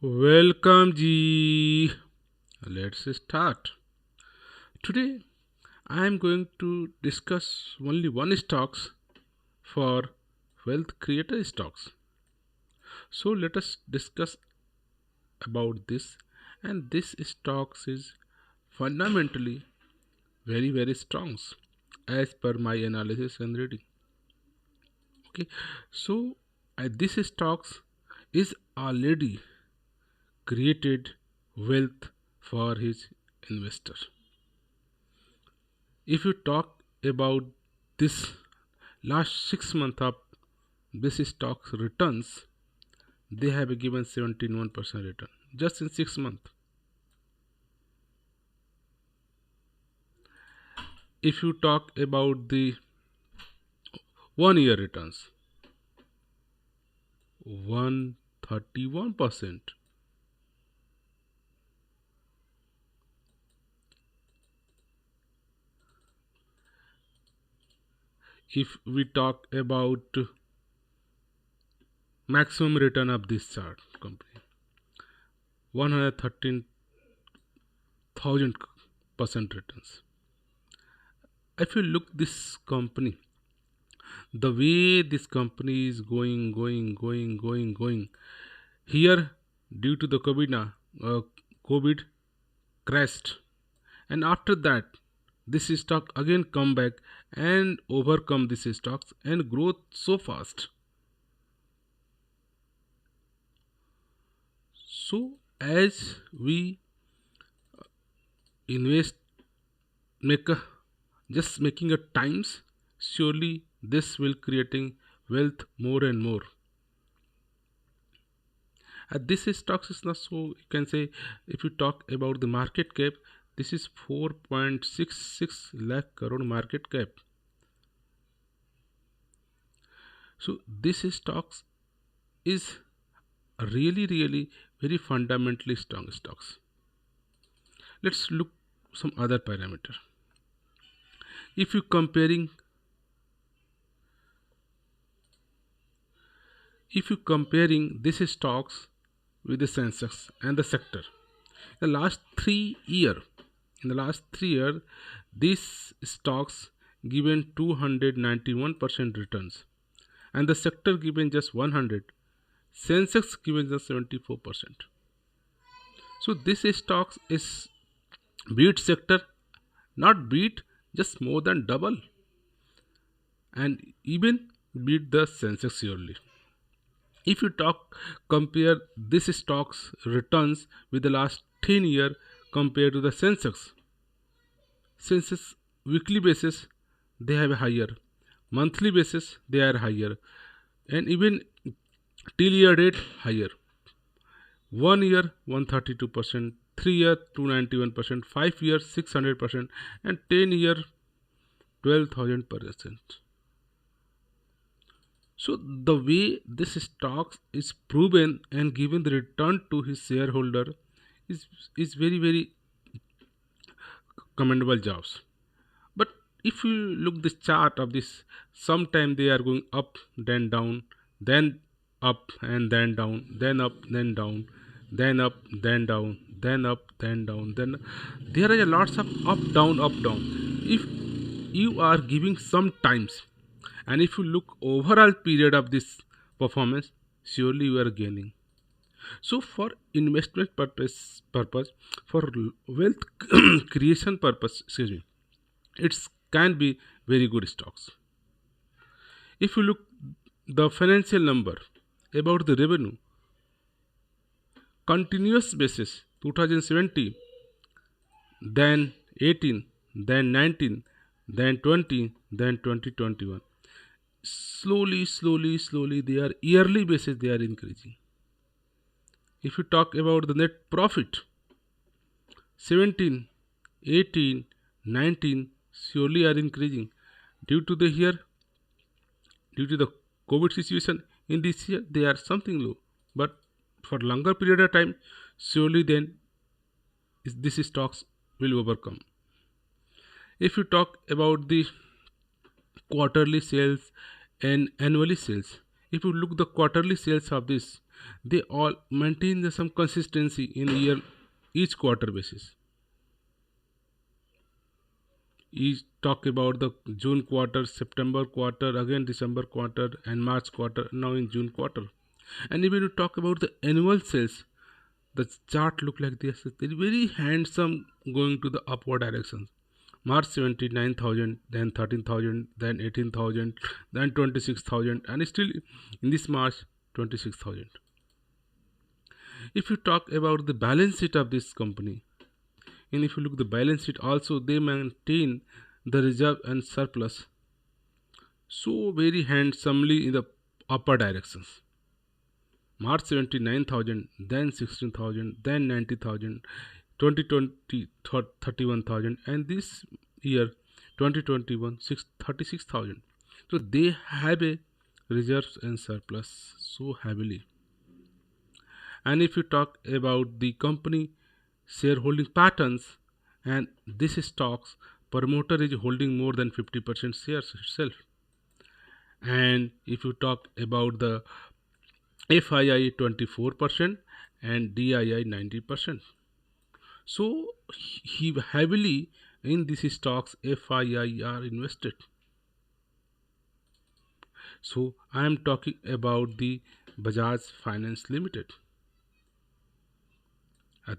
Welcome, G. Let's start. Today, I am going to discuss only one stocks for wealth creator stocks. So let us discuss about this. And this stocks is fundamentally very strong as per my analysis and reading. Okay, so this stocks is already created wealth for his investor. If you talk about this last 6 months of this stock's returns, they have given 71% return just in 6 months. If you talk about the 1 year returns, 131%. If we talk about maximum return of this chart company, 113,000% returns. If you look this company, the way this company is going here, due to the COVID crashed, and after that this stock again come back and overcome these stocks and growth so fast. So as we invest, make a just making a times, surely this will creating wealth more and more. This is stocks is not, so you can say, if you talk about the market cap, this is 4.66 lakh crore market cap. So this stocks is really very fundamentally strong stocks. Let's look some other parameter. If you comparing this stocks with the Sensex and the sector, the last 3 year in the last 3 year, these stocks given 291% returns, and the sector given just 100, Sensex given just 74%. So this stocks is beat sector, not beat, just more than double, and even beat the Sensex yearly. If you talk compare this stocks returns with the last 10 year compared to the Sensex weekly basis they have a higher, monthly basis they are higher, and even till year date higher. 1 year 132%, 3 year 291%, 5 years 600%, and 10 year 12,000%. So the way this stock is proven and given the return to his shareholder is very commendable jobs. But if you look this chart of this, sometime they are going up, then down, then up and then down, then up, then down, then up, then down, then up, then down, then there are lots of up down. If you are giving some times, and if you look overall period of this performance, surely you are gaining. So for investment purpose, for wealth creation purpose, excuse me, it can be very good stocks. If you look the financial number about the revenue, continuous basis 2017, then 18, then 19, then 20, then 2021. Slowly they are yearly basis they are increasing. If you talk about the net profit, 17, 18, 19 surely are increasing due to the here, due to the COVID situation. In this year they are something low, but for longer period of time, surely then this stocks will overcome. If you talk about the quarterly sales and annually sales, if you look the quarterly sales of this, they all maintain some consistency in each quarter basis. Each talk about the June quarter, September quarter, again December quarter, and March quarter. Now in June quarter, and even you talk about the annual sales, the chart look like this. They're very handsome, going to the upward direction. March 79,000, then 13,000, then 18,000, then 26,000, and still in this March 26,000. If you talk about the balance sheet of this company, and if you look the balance sheet also, they maintain the reserve and surplus so very handsomely in the upper directions. March 79,000, then 16,000, then 90,000, 2020 31,000, and this year 2021 36,000. So they have a reserves and surplus so heavily. And if you talk about the company shareholding patterns, and this stocks, promoter is holding more than 50% shares itself. And if you talk about the FII 24% and DII 90%. So he heavily in these stocks FII are invested. So I am talking about the Bajaj Finance Limited.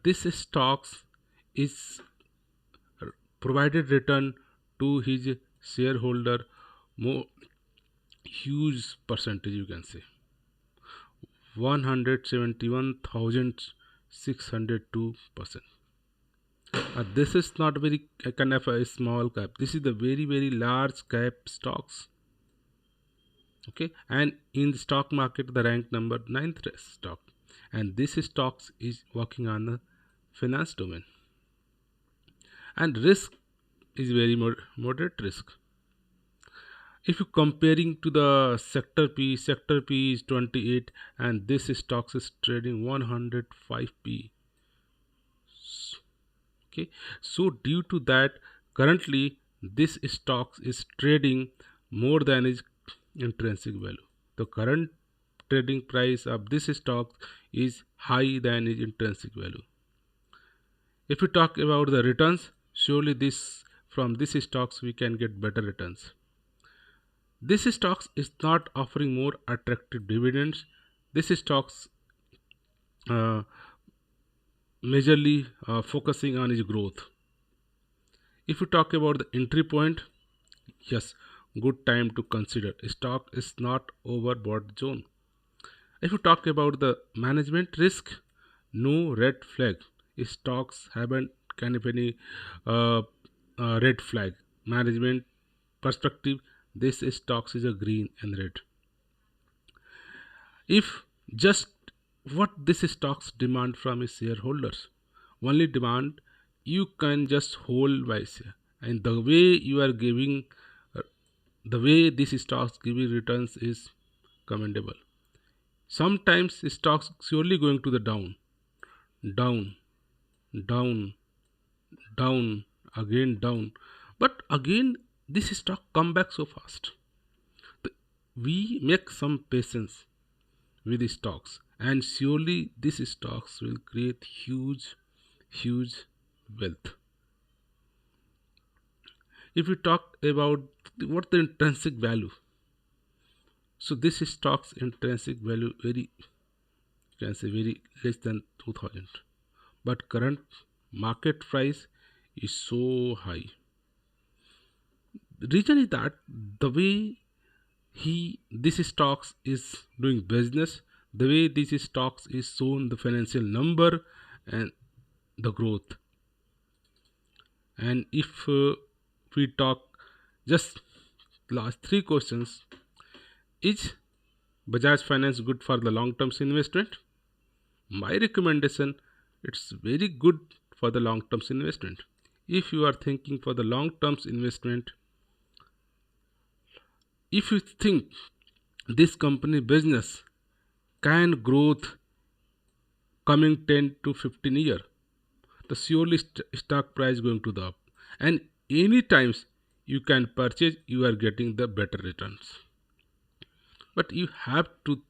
This stocks is provided return to his shareholder more huge percentage, you can say 171,602%. This is not very kind of a small cap. This is the very large cap stocks. Okay, and in the stock market, the rank number ninth stock, and this stocks is working on the finance domain, and risk is very moderate risk. If you comparing to the sector P is 28, and this stocks is trading 105 P. Okay, so due to that, currently this stocks is trading more than its intrinsic value. The current trading price of this stock is high than its intrinsic value. If we talk about the returns, surely this from this stocks we can get better returns. This stocks is not offering more attractive dividends. This stocks majorly focusing on its growth. If you talk about the entry point, yes, good time to consider. Stock is not overbought zone. If you talk about the management risk, no red flag. Stocks haven't kind of any red flag. Management perspective, this stocks is a green and red. If just what this stocks demand from its shareholders, only demand you can just hold by share, and the way you are giving, the way this stocks giving returns is commendable. Sometimes stocks surely going to the down, down, down, down, again down, but again this stock come back so fast. We make some patience with the stocks, and surely these stocks will create huge wealth. If we talk about what the intrinsic value, so this stock's intrinsic value very, you can say very less than 2000, but current market price is so high. The reason is that the way this stocks is doing business, the way this stocks is shown the financial number and the growth. And if we talk just last three questions, is Bajaj Finance good for the long term investment? My recommendation, it's very good for the long term investment. If you are thinking for the long term investment, if you think this company business can growth coming 10 to 15 year, the surely stock price going to the up, and any times you can purchase, you are getting the better returns. But you have to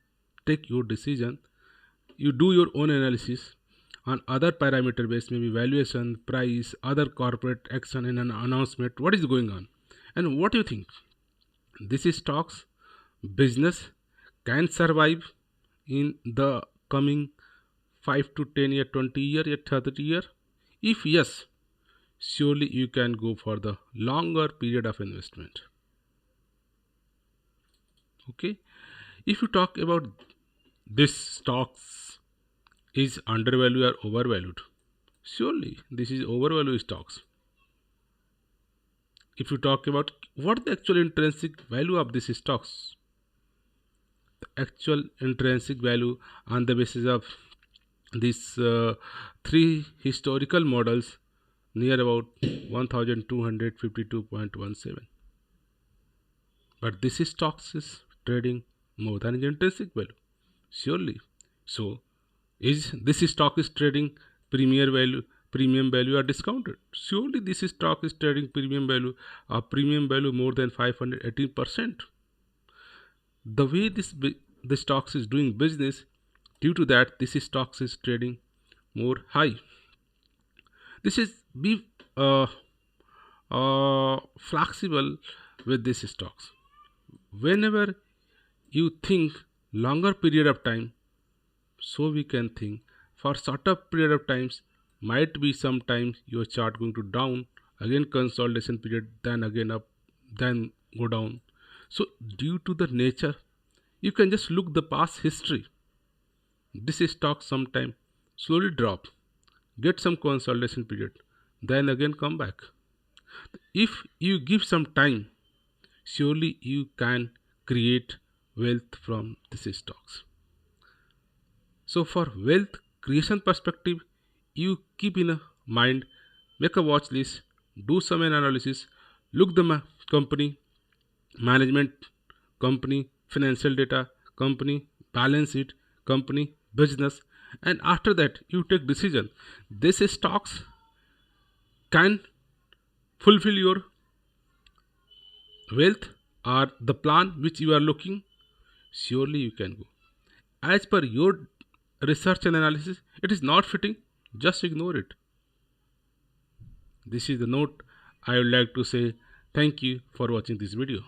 take your decision you do your own analysis on other parameter base, maybe valuation, price, other corporate action and an announcement, what is going on, and what do you think? This stocks business can survive in the coming 5 to 10 year, 20 year, yet 30 year? If yes, surely you can go for the longer period of investment. Okay. If you talk about this stocks is undervalued or overvalued, surely this is overvalued stocks. If you talk about what the actual intrinsic value of this stocks, the actual intrinsic value on the basis of these three historical models near about 1252.17, but this stocks is trading more than its intrinsic value, surely. So is this stock is trading premium value or discounted? Surely this stock is trading premium value, a premium value more than 518%. The way this stocks is doing business, due to that this stocks is trading more high. This is be flexible with these stocks. Whenever you think longer period of time, so we can think for shorter period of times, might be sometimes your chart going to down, again consolidation period, then again up, then go down. So due to the nature, you can just look the past history. This stock sometime slowly drop, get some consolidation period, then again come back. If you give some time, surely you can create wealth from these stocks. So for wealth creation perspective, you keep in a mind, make a watch list, do some analysis, look the company, management, company, financial data, company, balance sheet, company, business, and after that you take decision. These stocks can fulfill your wealth or the plan which you are looking, surely you can go. As per your research and analysis, it is not fitting, just ignore it. This is the note I would like to say. Thank you for watching this video.